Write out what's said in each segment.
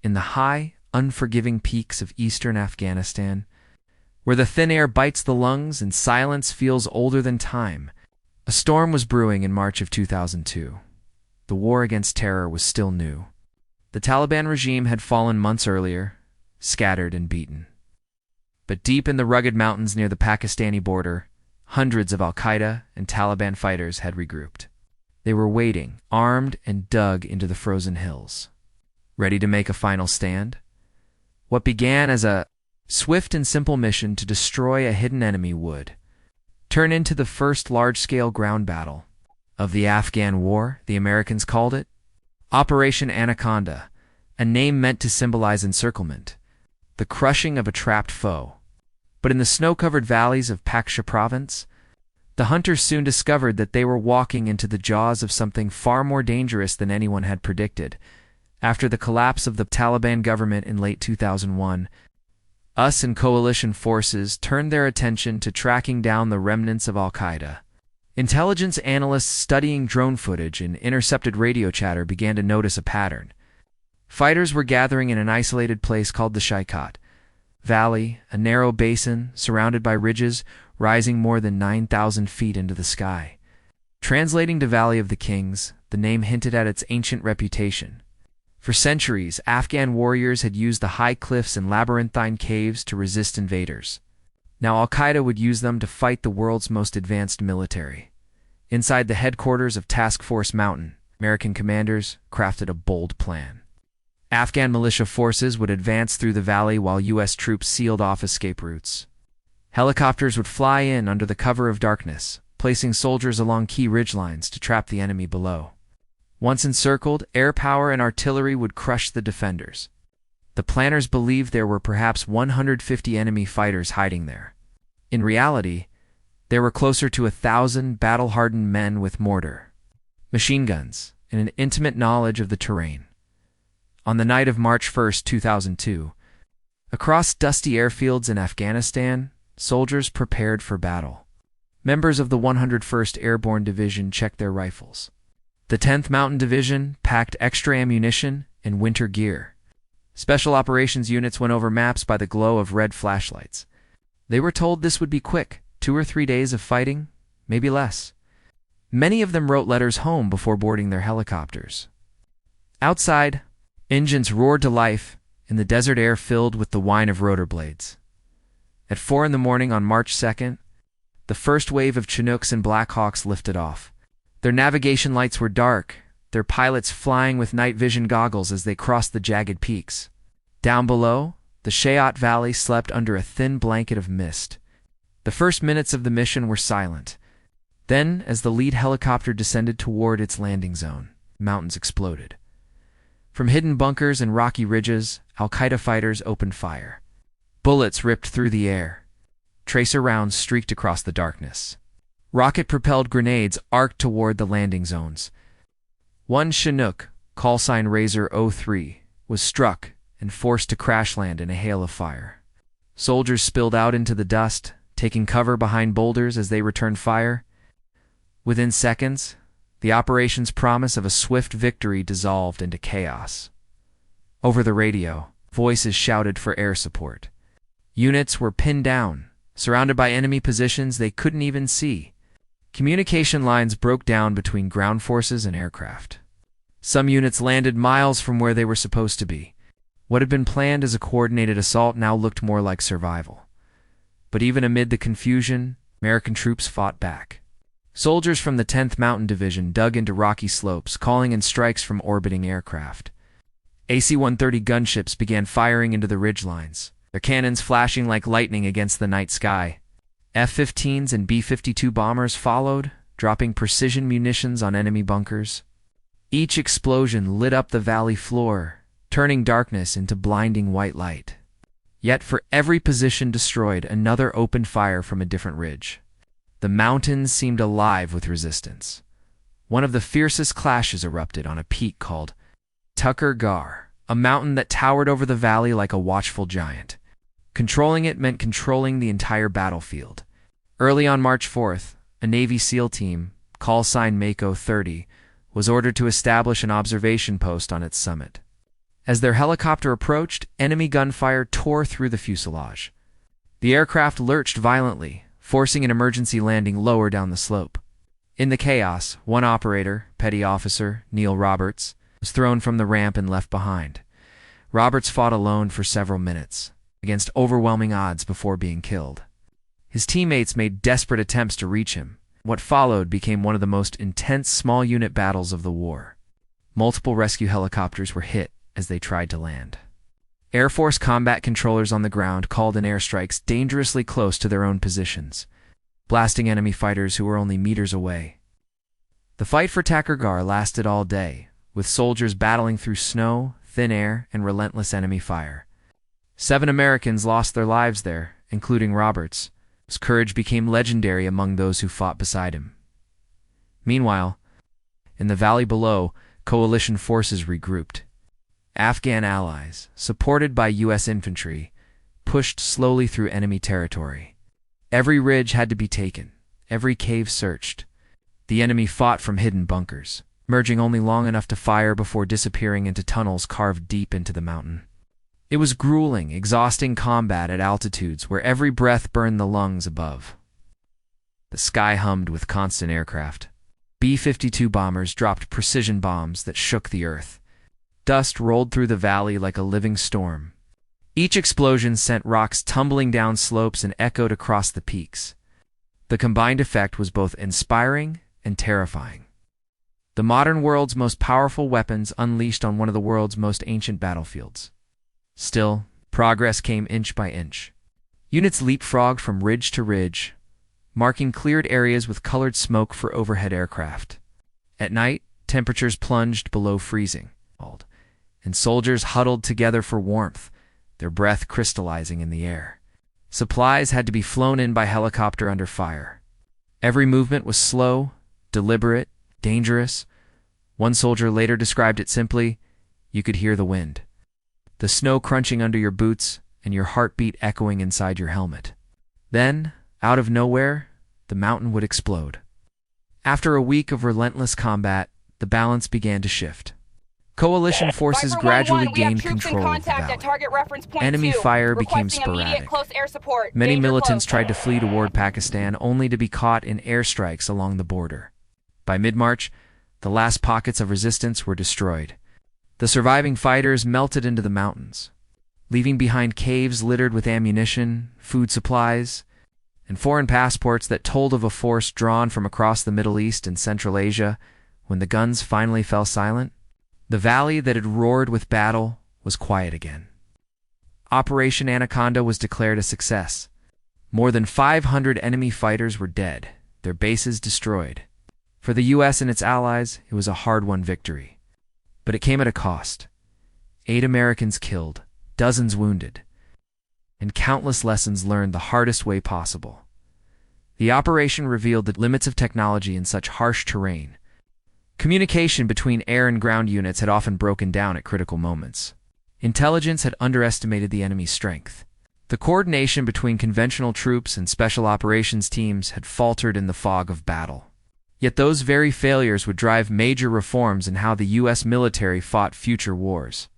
in the high, unforgiving peaks of eastern Afghanistan, where the thin air bites the lungs and silence feels older than time, a storm was brewing in March of 2002. The war against terror was still new. The Taliban regime had fallen months earlier, scattered and beaten. But deep in the rugged mountains near the Pakistani border, hundreds of Al-Qaeda and Taliban fighters had regrouped. They were waiting, armed and dug into the frozen hills, ready to make a final stand. What began as a swift and simple mission to destroy a hidden enemy would turn into the first large-scale ground battle of the Afghan War, the Americans called it. Operation Anaconda, a name meant to symbolize encirclement, the crushing of a trapped foe. But in the snow-covered valleys of Pakistan province, the hunters soon discovered that they were walking into the jaws of something far more dangerous than anyone had predicted. After the collapse of the Taliban government in late 2001, US and coalition forces turned their attention to tracking down the remnants of Al-Qaeda. Intelligence analysts studying drone footage and intercepted radio chatter began to notice a pattern. Fighters were gathering in an isolated place called the Shah-i-Kot Valley, a narrow basin surrounded by ridges rising more than 9,000 feet into the sky. Translating to Valley of the Kings, the name hinted at its ancient reputation. For centuries, Afghan warriors had used the high cliffs and labyrinthine caves to resist invaders. Now Al-Qaeda would use them to fight the world's most advanced military. Inside the headquarters of Task Force Mountain, American commanders crafted a bold plan. Afghan militia forces would advance through the valley while U.S. troops sealed off escape routes. Helicopters would fly in under the cover of darkness, placing soldiers along key ridgelines to trap the enemy below. Once encircled, air power and artillery would crush the defenders. The planners believed there were perhaps 150 enemy fighters hiding there. In reality, there were closer to 1,000 battle-hardened men with mortar, machine guns, and an intimate knowledge of the terrain. On the night of March 1, 2002, across dusty airfields in Afghanistan, soldiers prepared for battle. Members of the 101st Airborne Division checked their rifles. The 10th Mountain Division packed extra ammunition and winter gear. Special operations units went over maps by the glow of red flashlights. They were told this would be quick, 2 or 3 days of fighting, maybe less. Many of them wrote letters home before boarding their helicopters. Outside, engines roared to life in the desert air filled with the whine of rotor blades. At 4 in the morning on March 2nd, the first wave of Chinooks and Blackhawks lifted off. Their navigation lights were dark, their pilots flying with night vision goggles as they crossed the jagged peaks. Down below, the Shah-i-Kot Valley slept under a thin blanket of mist. The first minutes of the mission were silent. Then, as the lead helicopter descended toward its landing zone, mountains exploded. From hidden bunkers and rocky ridges, Al-Qaeda fighters opened fire. Bullets ripped through the air. Tracer rounds streaked across the darkness. Rocket-propelled grenades arced toward the landing zones. One Chinook, callsign Razor 03, was struck and forced to crash land in a hail of fire. Soldiers spilled out into the dust, taking cover behind boulders as they returned fire. Within seconds, the operation's promise of a swift victory dissolved into chaos. Over the radio, voices shouted for air support. Units were pinned down, surrounded by enemy positions they couldn't even see. Communication lines broke down between ground forces and aircraft. Some units landed miles from where they were supposed to be. What had been planned as a coordinated assault now looked more like survival. But even amid the confusion, American troops fought back. Soldiers from the 10th Mountain Division dug into rocky slopes, calling in strikes from orbiting aircraft. AC-130 gunships began firing into the ridgelines, their cannons flashing like lightning against the night sky. F-15s and B-52 bombers followed, dropping precision munitions on enemy bunkers. Each explosion lit up the valley floor, turning darkness into blinding white light. Yet for every position destroyed, another opened fire from a different ridge. The mountains seemed alive with resistance. One of the fiercest clashes erupted on a peak called Tucker Gar, a mountain that towered over the valley like a watchful giant. Controlling it meant controlling the entire battlefield. Early on March 4th, a Navy SEAL team, callsign Mako 30, was ordered to establish an observation post on its summit. As their helicopter approached, enemy gunfire tore through the fuselage. The aircraft lurched violently, forcing an emergency landing lower down the slope. In the chaos, one operator, Petty Officer Neil Roberts, was thrown from the ramp and left behind. Roberts fought alone for several minutes, against overwhelming odds before being killed. His teammates made desperate attempts to reach him. What followed became one of the most intense small-unit battles of the war. Multiple rescue helicopters were hit as they tried to land. Air Force combat controllers on the ground called in airstrikes dangerously close to their own positions, blasting enemy fighters who were only meters away. The fight for Takurgar lasted all day, with soldiers battling through snow, thin air, and relentless enemy fire. 7 Americans lost their lives there, including Roberts, whose courage became legendary among those who fought beside him. Meanwhile, in the valley below, coalition forces regrouped. Afghan allies, supported by U.S. infantry, pushed slowly through enemy territory. Every ridge had to be taken, every cave searched. The enemy fought from hidden bunkers, emerging only long enough to fire before disappearing into tunnels carved deep into the mountain. It was grueling, exhausting combat at altitudes where every breath burned the lungs above. The sky hummed with constant aircraft. B-52 bombers dropped precision bombs that shook the earth. Dust rolled through the valley like a living storm. Each explosion sent rocks tumbling down slopes and echoed across the peaks. The combined effect was both inspiring and terrifying. The modern world's most powerful weapons unleashed on one of the world's most ancient battlefields. Still, progress came inch by inch. Units leapfrogged from ridge to ridge, marking cleared areas with colored smoke for overhead aircraft. At night, temperatures plunged below freezing, and soldiers huddled together for warmth, their breath crystallizing in the air. Supplies had to be flown in by helicopter under fire. Every movement was slow, deliberate, dangerous. One soldier later described it simply: you could hear the wind, the snow crunching under your boots, and your heartbeat echoing inside your helmet. Then, out of nowhere, the mountain would explode. After a week of relentless combat, the balance began to shift. Coalition forces gradually gained control of the valley. Enemy fire became sporadic. Many militants tried to flee toward Pakistan only to be caught in airstrikes along the border. By mid-March, the last pockets of resistance were destroyed. The surviving fighters melted into the mountains, leaving behind caves littered with ammunition, food supplies, and foreign passports that told of a force drawn from across the Middle East and Central Asia. When the guns finally fell silent, the valley that had roared with battle was quiet again. Operation Anaconda was declared a success. More than 500 enemy fighters were dead, their bases destroyed. For the U.S. and its allies, it was a hard-won victory. But it came at a cost. 8 Americans killed, dozens wounded, and countless lessons learned the hardest way possible. The operation revealed the limits of technology in such harsh terrain. Communication between air and ground units had often broken down at critical moments. Intelligence had underestimated the enemy's strength. The coordination between conventional troops and special operations teams had faltered in the fog of battle. Yet those very failures would drive major reforms in how the U.S. military fought future wars.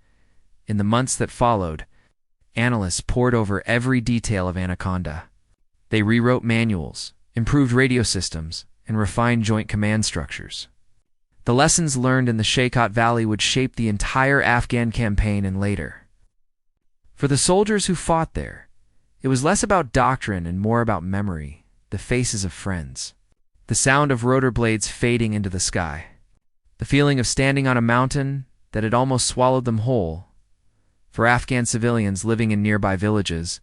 In the months that followed, analysts pored over every detail of Anaconda. They rewrote manuals, improved radio systems, and refined joint command structures. The lessons learned in the Shah-i-Kot Valley would shape the entire Afghan campaign and later. For the soldiers who fought there, it was less about doctrine and more about memory, the faces of friends, the sound of rotor blades fading into the sky, the feeling of standing on a mountain that had almost swallowed them whole. For Afghan civilians living in nearby villages,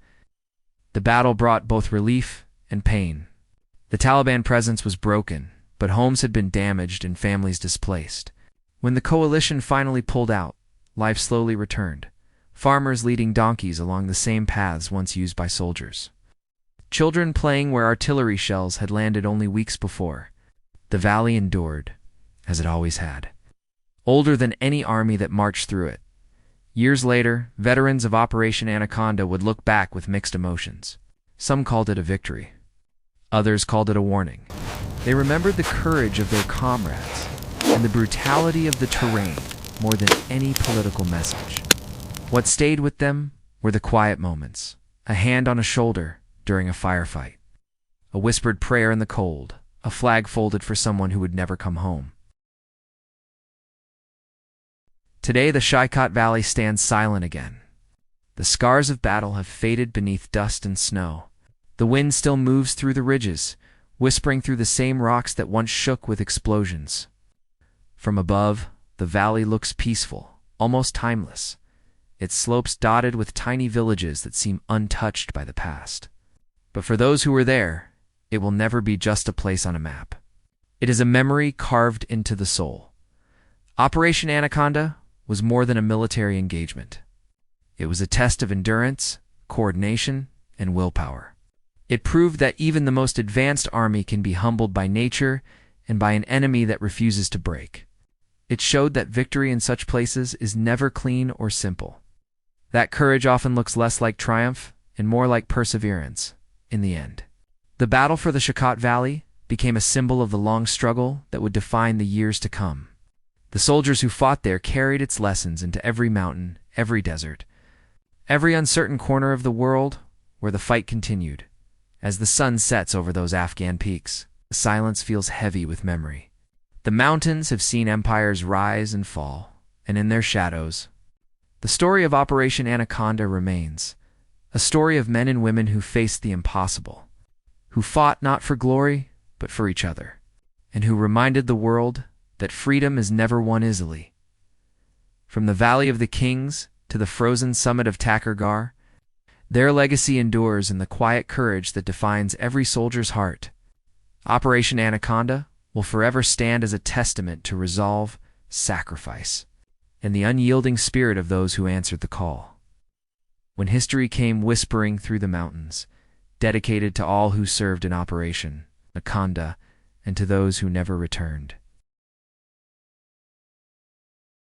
the battle brought both relief and pain. The Taliban presence was broken, but homes had been damaged and families displaced. When the coalition finally pulled out, life slowly returned, farmers leading donkeys along the same paths once used by soldiers. Children playing where artillery shells had landed only weeks before. The valley endured, as it always had, older than any army that marched through it. Years later, veterans of Operation Anaconda would look back with mixed emotions. Some called it a victory. Others called it a warning. They remembered the courage of their comrades and the brutality of the terrain more than any political message. What stayed with them were the quiet moments, a hand on a shoulder during a firefight, a whispered prayer in the cold, a flag folded for someone who would never come home. Today, the Shah-i-Kot Valley stands silent again. The scars of battle have faded beneath dust and snow. The wind still moves through the ridges, whispering through the same rocks that once shook with explosions. From above, the valley looks peaceful, almost timeless, its slopes dotted with tiny villages that seem untouched by the past. But for those who were there, it will never be just a place on a map. It is a memory carved into the soul. Operation Anaconda was more than a military engagement. It was a test of endurance, coordination, and willpower. It proved that even the most advanced army can be humbled by nature and by an enemy that refuses to break. It showed that victory in such places is never clean or simple. That courage often looks less like triumph and more like perseverance in the end. The battle for the Shah-i-Kot Valley became a symbol of the long struggle that would define the years to come. The soldiers who fought there carried its lessons into every mountain, every desert, every uncertain corner of the world where the fight continued. As the sun sets over those Afghan peaks, the silence feels heavy with memory. The mountains have seen empires rise and fall, and in their shadows, the story of Operation Anaconda remains, a story of men and women who faced the impossible, who fought not for glory, but for each other, and who reminded the world that freedom is never won easily. From the Valley of the Kings to the frozen summit of Takurgar, their legacy endures in the quiet courage that defines every soldier's heart. Operation Anaconda will forever stand as a testament to resolve, sacrifice, and the unyielding spirit of those who answered the call. When history came whispering through the mountains, dedicated to all who served in Operation Anaconda and to those who never returned.